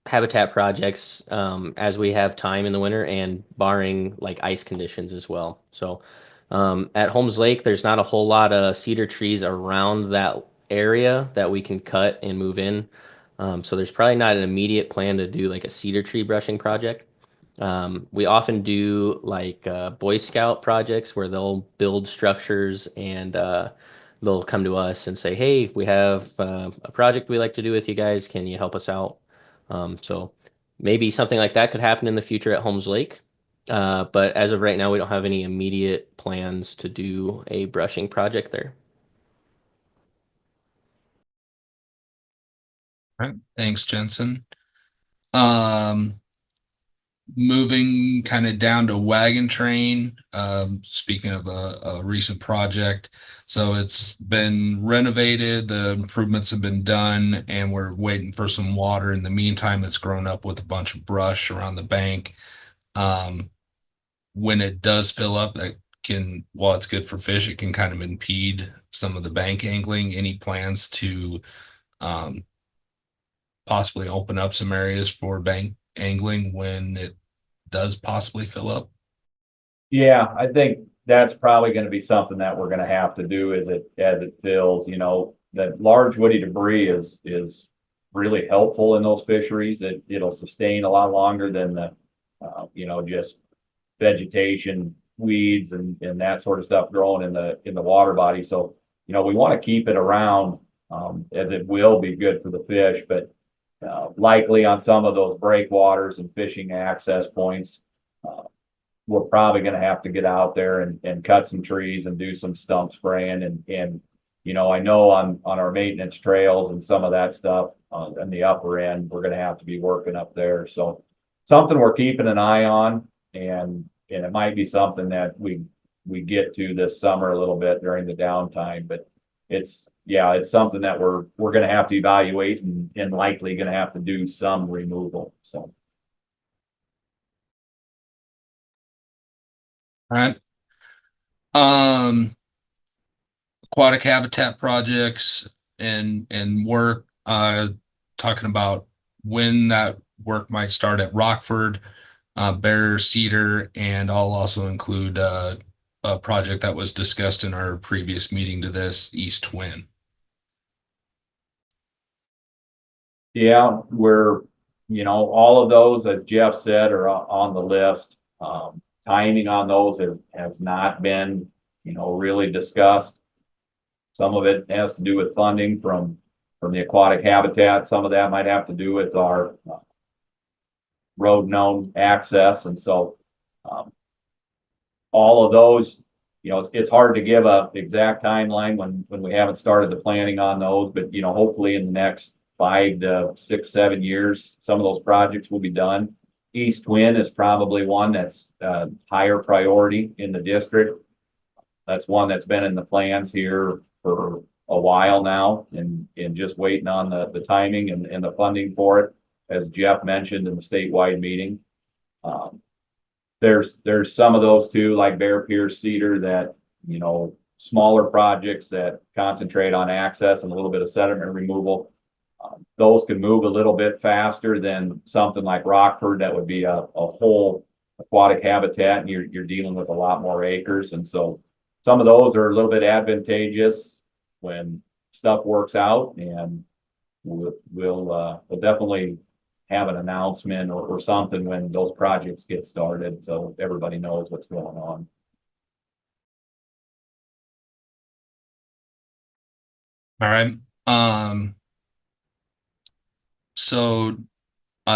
habitat projects as we have time in the winter and barring like ice conditions as well. So at Holmes Lake, there's not a whole lot of cedar trees around that area that we can cut and move in. So there's probably not an immediate plan to do like a cedar tree brushing project. We often do like Boy Scout projects where they'll build structures and they'll come to us and say, hey, we have a project we like to do with you guys. Can you help us out? So maybe something like that could happen in the future at Holmes Lake. But as of right now, we don't have any immediate plans to do a brushing project there. All right. Thanks, Jensen. Moving kind of down to Wagon Train. Speaking of a recent project, so it's been renovated, the improvements have been done, and we're waiting for some water. In the meantime, it's grown up with a bunch of brush around the bank. When it does fill up, that can, while it's good for fish, it can kind of impede some of the bank angling. Any plans to possibly open up some areas for bank angling when it does possibly fill up? Yeah, I think that's probably going to be something that we're going to have to do as it fills. You know, that large woody debris is really helpful in those fisheries. It'll sustain a lot longer than the just vegetation, weeds, and that sort of stuff growing in the water body. So we want to keep it around, as it will be good for the fish, but likely on some of those breakwaters and fishing access points, we're probably going to have to get out there and cut some trees and do some stump spraying. And I know on our maintenance trails and some of that stuff on the upper end, we're going to have to be working up there. So something we're keeping an eye on, and it might be something that we get to this summer a little bit during the downtime, but it's something that we're going to have to evaluate and likely going to have to do some removal. So. All right. Aquatic habitat projects and work, talking about when that work might start at Rockford, Bear, Cedar, and I'll also include a project that was discussed in our previous meeting to this, East Twin. Yeah, we're, all of those, as Jeff said, are on the list. Timing on those has not been, really discussed. Some of it has to do with funding from the aquatic habitat. Some of that might have to do with our road known access. And so all of those, it's hard to give a exact timeline when we haven't started the planning on those, but hopefully in the next 5 to 6, 7 years, some of those projects will be done. East Twin is probably one that's higher priority in the district. That's one that's been in the plans here for a while now, and just waiting on the timing and the funding for it, as Jeff mentioned in the statewide meeting. There's some of those too, like Bear, Pierce, Cedar, that smaller projects that concentrate on access and a little bit of sediment removal. Those can move a little bit faster than something like Rockford that would be a whole aquatic habitat, and you're dealing with a lot more acres. And so some of those are a little bit advantageous when stuff works out, and we'll definitely have an announcement or something when those projects get started, so everybody knows what's going on. All right. So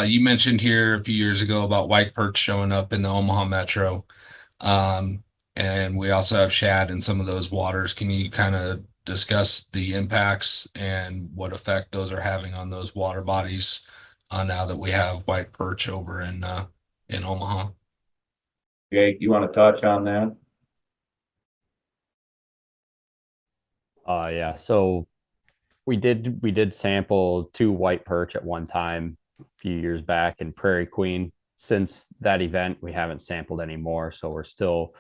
you mentioned here a few years ago about white perch showing up in the Omaha metro. And we also have shad in some of those waters. Can you kind of discuss the impacts and what effect those are having on those water bodies now that we have white perch over in Omaha? Jake, you want to touch on that? Yeah. So we did sample 2 white perch at one time a few years back in Prairie Queen. Since that event, we haven't sampled anymore. So we're still,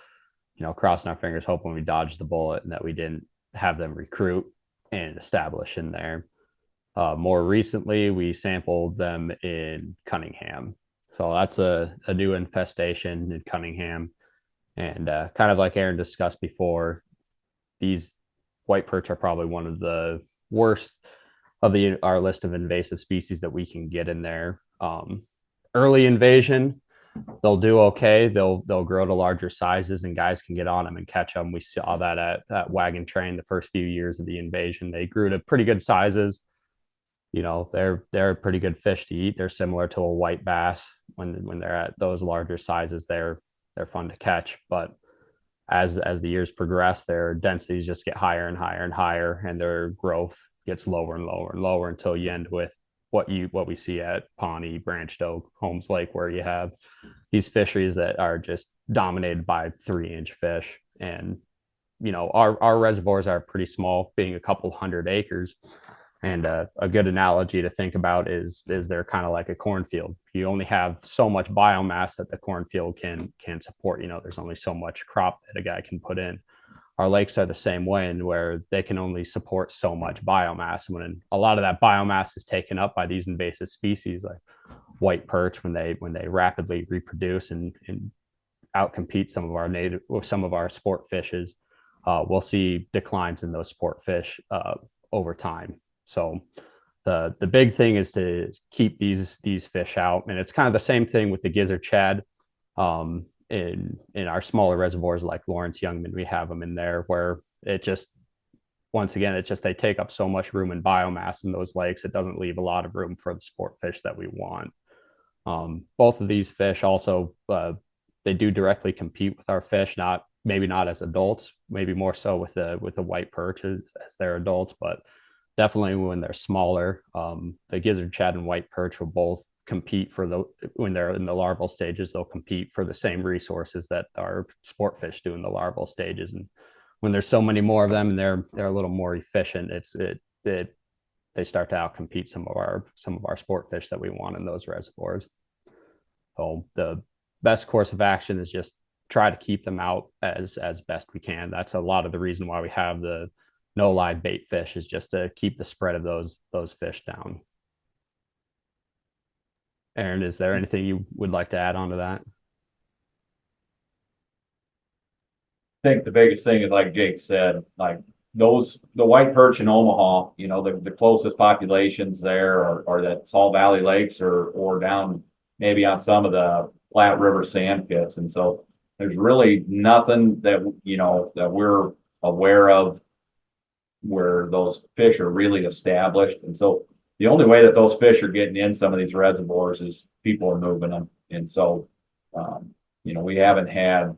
crossing our fingers, hoping we dodged the bullet and that we didn't have them recruit and establish in there. More recently, we sampled them in Cunningham. So that's a new infestation in Cunningham. And kind of like Aaron discussed before, these white perch are probably one of the worst of our list of invasive species that we can get in there. Early invasion, they'll do okay. They'll grow to larger sizes, and guys can get on them and catch them. We saw that at Wagon Train the first few years of the invasion. They grew to pretty good sizes. You know, they're a pretty good fish to eat. They're similar to a white bass when they're at those larger sizes. They're fun to catch, but as the years progress, their densities just get higher and higher and higher, and their growth gets lower and lower and lower until you end with what we see at Pawnee, Branched Oak, Holmes Lake, where you have these fisheries that are just dominated by 3-inch fish. And you know, our reservoirs are pretty small, being a couple hundred acres. And a good analogy to think about is they're kind of like a cornfield. You only have so much biomass that the cornfield can support. You know, there's only so much crop that a guy can put in. Our lakes are the same way, and where they can only support so much biomass. When a lot of that biomass is taken up by these invasive species like white perch, when they rapidly reproduce and outcompete some of our sport fishes, we'll see declines in those sport fish over time. So the big thing is to keep these fish out, and it's kind of the same thing with the gizzard shad. In our smaller reservoirs like Lawrence Youngman, we have them in there where it just, once again, it's just they take up so much room and biomass in those lakes, it doesn't leave a lot of room for the sport fish that we want. Both of these fish also they do directly compete with our fish, maybe not as adults, maybe more so with the white perch as they're adults, but definitely when they're smaller. The gizzard shad and white perch will both compete when they're in the larval stages, they'll compete for the same resources that our sport fish do in the larval stages. And when there's so many more of them and they're a little more efficient, they start to outcompete some of our sport fish that we want in those reservoirs. So the best course of action is just try to keep them out as best we can. That's a lot of the reason why we have the no live bait fish, is just to keep the spread of those fish down. Aaron, is there anything you would like to add on to that? I think the biggest thing is, like Jake said, like the white perch in Omaha, you know, the closest populations there are that Salt Valley lakes or down maybe on some of the Platte River sand pits. And so there's really nothing that, you know, that we're aware of where those fish are really established. And so the only way that those fish are getting in some of these reservoirs is people are moving them. And so, you know, we haven't had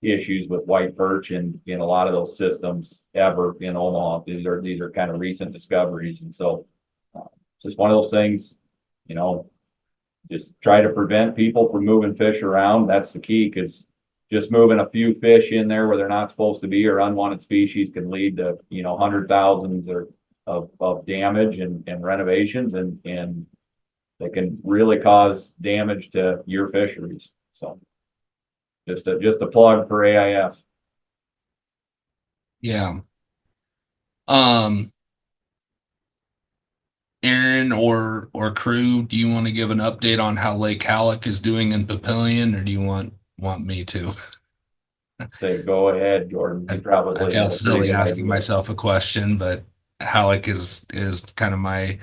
issues with white perch in a lot of those systems ever in Omaha. These are kind of recent discoveries. And so it's just one of those things, you know, just try to prevent people from moving fish around. That's the key, because just moving a few fish in there where they're not supposed to be or unwanted species can lead to, you know, hundred thousands of damage and renovations, and they can really cause damage to your fisheries. So just a plug for AIF. Yeah. Aaron or crew, do you want to give an update on how Lake Halleck is doing in Papillion, or do you want me to? Say, go ahead, Jordan. You probably I feel have a silly pretty good asking idea. myself a question, but Halleck is kind of my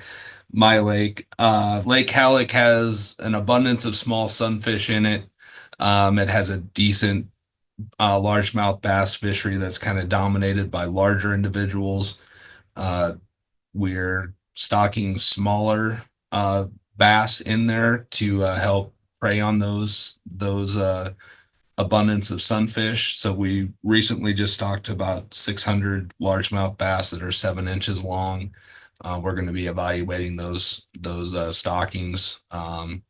lake. Lake Halleck has an abundance of small sunfish in it. It has a decent largemouth bass fishery that's kind of dominated by larger individuals. We're stocking smaller bass in there to help prey on those abundance of sunfish. So we recently just stocked about 600 largemouth bass that are 7 inches long. We're going to be evaluating those stockings, and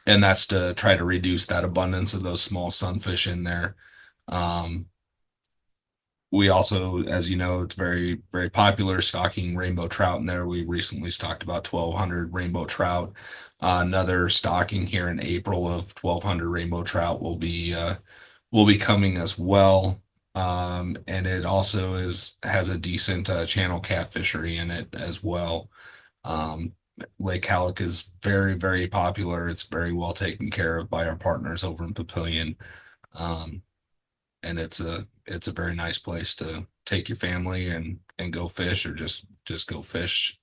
that's to try to reduce that abundance of those small sunfish in there. We also, as you know, it's very, very popular stocking rainbow trout in there. We recently stocked about 1,200 rainbow trout. Another stocking here in April of 1,200 rainbow trout will be coming as well. And it also has a decent channel cat fishery in it as well. Lake Halleck is very, very popular. It's very well taken care of by our partners over in Papillion. And it's a very nice place to take your family and go fish, or just go fish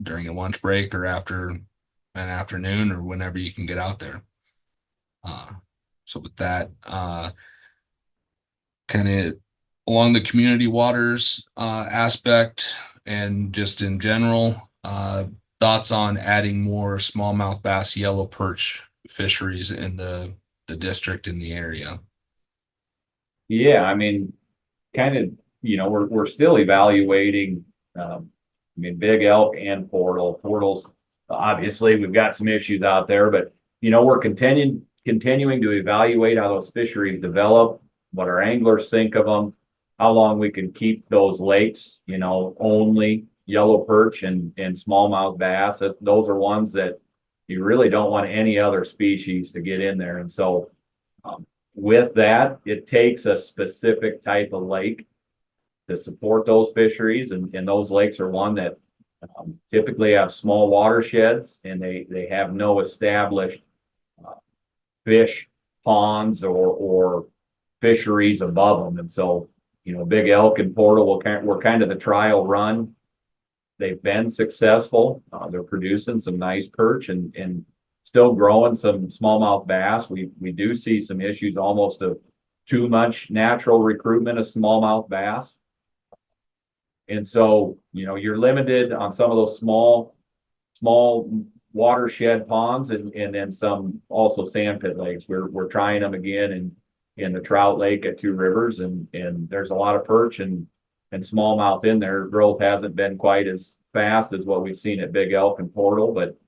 during a lunch break or after an afternoon, or whenever you can get out there. So with that, kind of along the community waters aspect, and just in general, thoughts on adding more smallmouth bass, yellow perch fisheries in the district, in the area. Yeah, I mean, kind of, we're still evaluating, big elk and portals. Obviously, we've got some issues out there, but, we're continuing to evaluate how those fisheries develop, what our anglers think of them, how long we can keep those lakes, only yellow perch and smallmouth bass. Those are ones that you really don't want any other species to get in there. And so, with that, it takes a specific type of lake to support those fisheries, and those lakes are one that typically have small watersheds, and they have no established fish ponds or fisheries above them. And so, big elk and portal were kind of the trial run. They've been successful. They're producing some nice perch and still growing some smallmouth bass. We do see some issues almost of too much natural recruitment of smallmouth bass. And so, you're limited on some of those small watershed ponds, and then some also sandpit lakes. We're trying them again in the trout lake at Two Rivers, and there's a lot of perch and smallmouth in there. Growth hasn't been quite as fast as what we've seen at Big Elk and Portal, but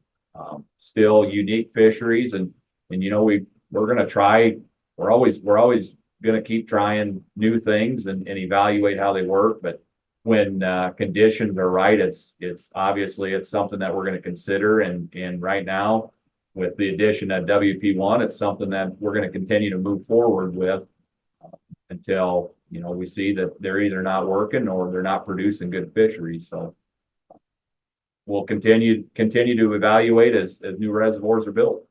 still unique fisheries. And we're going to try. We're always going to keep trying new things and evaluate how they work. But when conditions are right, it's obviously it's something that we're going to consider. And right now, with the addition of WP1, it's something that we're going to continue to move forward with until we see that they're either not working or they're not producing good fisheries. So we'll continue to evaluate as new reservoirs are built.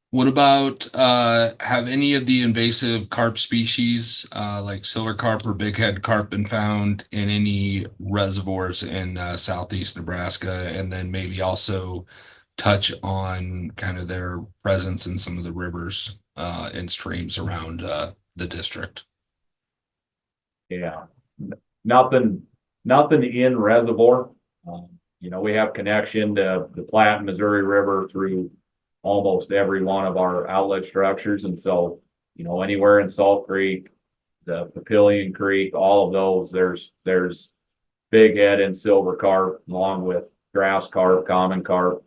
What about have any of the invasive carp species like silver carp or bighead carp been found in any reservoirs in southeast Nebraska? And then maybe also touch on kind of their presence in some of the rivers and streams around the district. Yeah, nothing in reservoir. We have connection to the Platte and Missouri River through almost every one of our outlet structures. And so, anywhere in Salt Creek, the Papillion Creek, all of those, there's bighead and silver carp along with grass carp, common carp,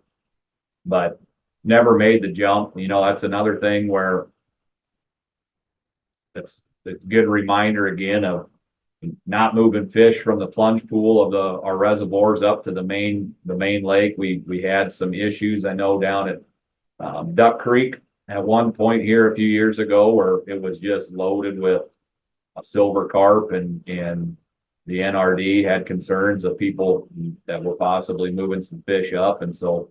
but never made the jump. That's another thing where it's a good reminder again of not moving fish from the plunge pool of our reservoirs up to the main lake. We had some issues, I know, down at Duck Creek at one point here a few years ago, where it was just loaded with a silver carp, and the NRD had concerns of people that were possibly moving some fish up. And so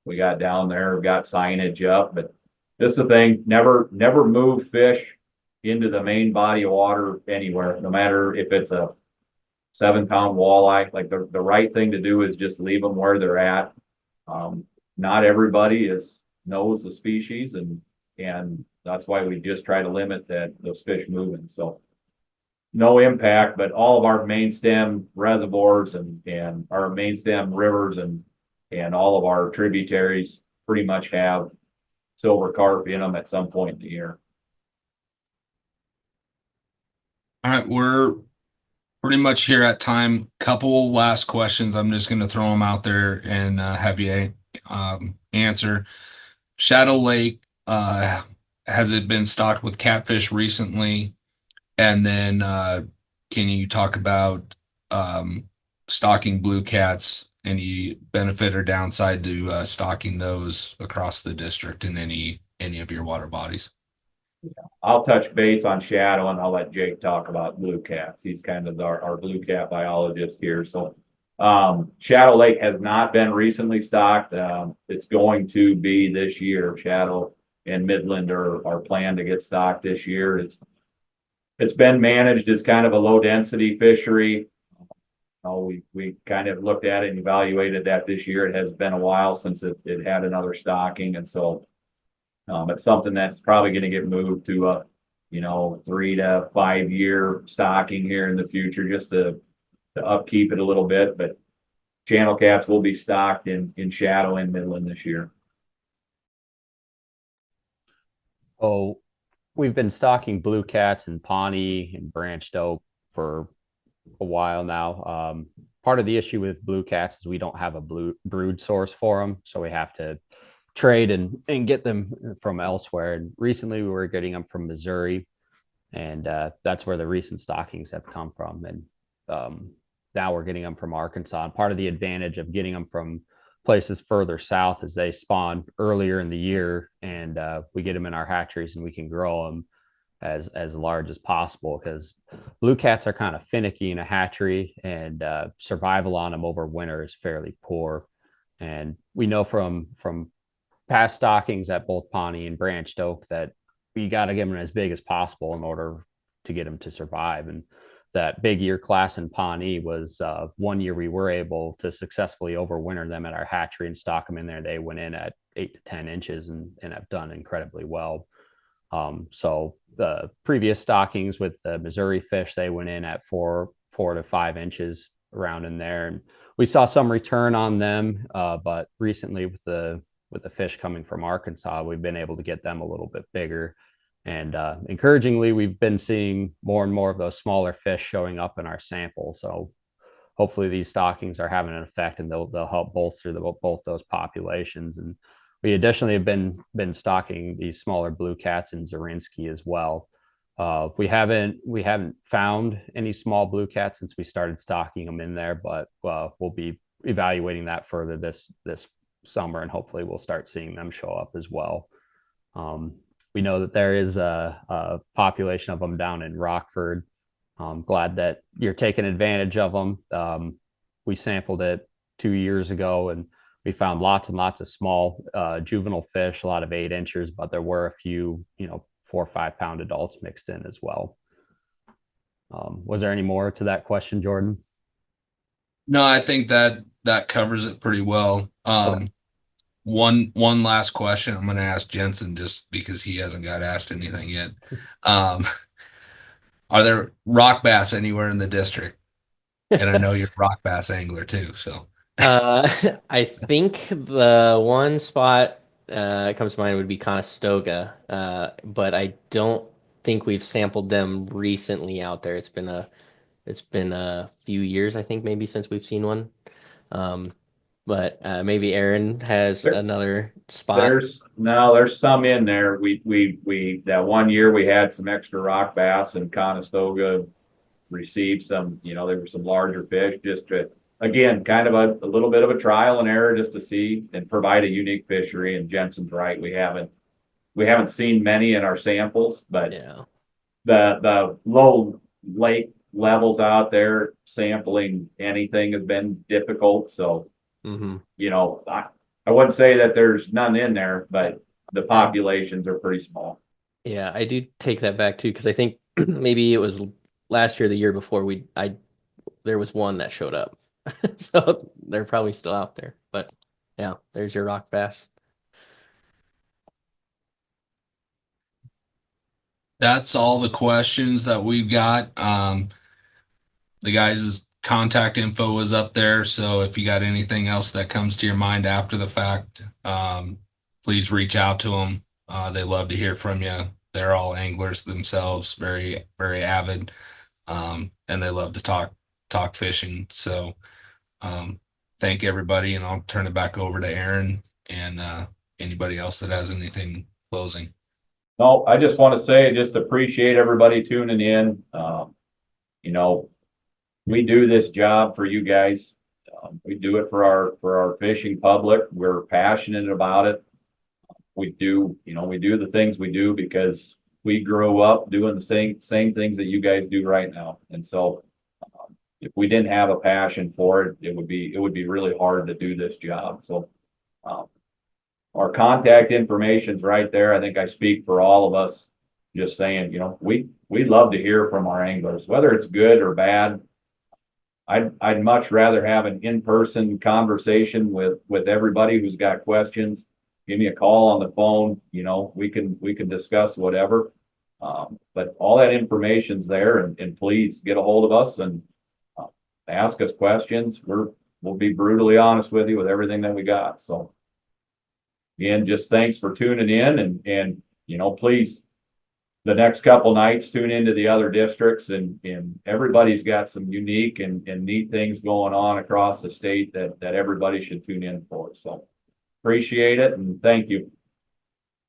we got down there, got signage up. But this is the thing, never move fish into the main body of water anywhere, no matter if it's a 7-pound walleye. Like the right thing to do is just leave them where they're at. Not everybody knows the species, and that's why we just try to limit those fish moving. So no impact, but all of our main stem reservoirs and our main stem rivers and all of our tributaries pretty much have silver carp in them at some point in the year. All right, we're pretty much here at time. Couple last questions. I'm just going to throw them out there and have you answer. Shadow Lake, has it been stocked with catfish recently? And then can you talk about stocking blue cats? Any benefit or downside to stocking those across the district in any of your water bodies? I'll touch base on shadow and I'll let Jake talk about blue cats. He's kind of our blue cat biologist here. So Shadow Lake has not been recently stocked. It's going to be this year. Shadow and Midland are planned to get stocked this year. It's been managed as kind of a low density fishery. We kind of looked at it and evaluated that this year. It has been a while since it had another stocking, and so it's something that's probably going to get moved to a 3 to 5 year stocking here in the future, just to upkeep it a little bit. But channel cats will be stocked in Shadow and Midland this year. Oh, we've been stocking blue cats in Pawnee and Branched Oak for a while now. Part of the issue with blue cats is we don't have a brood source for them, so we have to trade and get them from elsewhere. And recently we were getting them from Missouri, and that's where the recent stockings have come from. And now we're getting them from Arkansas. And part of the advantage of getting them from places further south is they spawn earlier in the year, and we get them in our hatcheries and we can grow them as large as possible, because blue cats are kind of finicky in a hatchery, and survival on them over winter is fairly poor. And we know from past stockings at both Pawnee and Branched Oak that we got to get them as big as possible in order to get them to survive. And that big year class in Pawnee was 1 year we were able to successfully overwinter them at our hatchery and stock them in there. They went in at 8 to 10 inches and have done incredibly well. So the previous stockings with the Missouri fish, they went in at 4 to 5 inches around in there, and we saw some return on them. But recently with the fish coming from Arkansas, we've been able to get them a little bit bigger. And encouragingly, we've been seeing more and more of those smaller fish showing up in our sample. So hopefully these stockings are having an effect, and they'll help bolster both those populations. And we additionally have been stocking these smaller blue cats in Zarinsky as well. We haven't found any small blue cats since we started stocking them in there, but we'll be evaluating that further this summer, and hopefully we'll start seeing them show up as well. We know that there is a population of them down in Rockford. I'm glad that you're taking advantage of them. We sampled it 2 years ago, and we found lots and lots of small juvenile fish, a lot of 8 inches, but there were a few 4 or 5 pound adults mixed in as well. Was there any more to that question, Jordan? No, I think that covers it pretty well. Okay. One last question I'm going to ask Jensen, just because he hasn't got asked anything yet. Are there rock bass anywhere in the district? And I know you're a rock bass angler too, so. I think the one spot comes to mind would be Conestoga, but I don't think we've sampled them recently out there. It's been a few years, I think, maybe since we've seen one. But maybe Aaron has another spot. There's some in there. We that 1 year we had some extra rock bass, and Conestoga received some, there were some larger fish, just to, again, kind of a little bit of a trial and error, just to see and provide a unique fishery. And Jensen's right, we haven't seen many in our samples, but Yeah. the low lake levels out there, sampling anything has been difficult. So I wouldn't say that there's none in there, but the populations are pretty small. Yeah, I do take that back too, because I think maybe it was last year, the year before, there was one that showed up. So they're probably still out there. But yeah, there's your rock bass. That's all the questions that we've got. The guys' contact info is up there, so if you got anything else that comes to your mind after the fact, please reach out to them. They love to hear from you. They're all anglers themselves, very, very avid, and they love to talk fishing. So thank everybody, and I'll turn it back over to Aaron and anybody else that has anything closing. No, I just want to say, just appreciate everybody tuning in. We do this job for you guys. We do it for our fishing public. We're passionate about it. We do the things we do because we grew up doing the same things that you guys do right now. And so if we didn't have a passion for it, it would be really hard to do this job. So our contact information's right there. I think I speak for all of us, just saying, you know, we'd love to hear from our anglers, whether it's good or bad. I'd much rather have an in-person conversation with everybody who's got questions. Give me a call on the phone, you know, we can discuss whatever. But all that information's there, and please get a hold of us and ask us questions. We'll be brutally honest with you with everything that we got. So again, just thanks for tuning in, and you know, please, the next couple nights, tune into the other districts, and everybody's got some unique and neat things going on across the state that everybody should tune in for. So appreciate it, and thank you.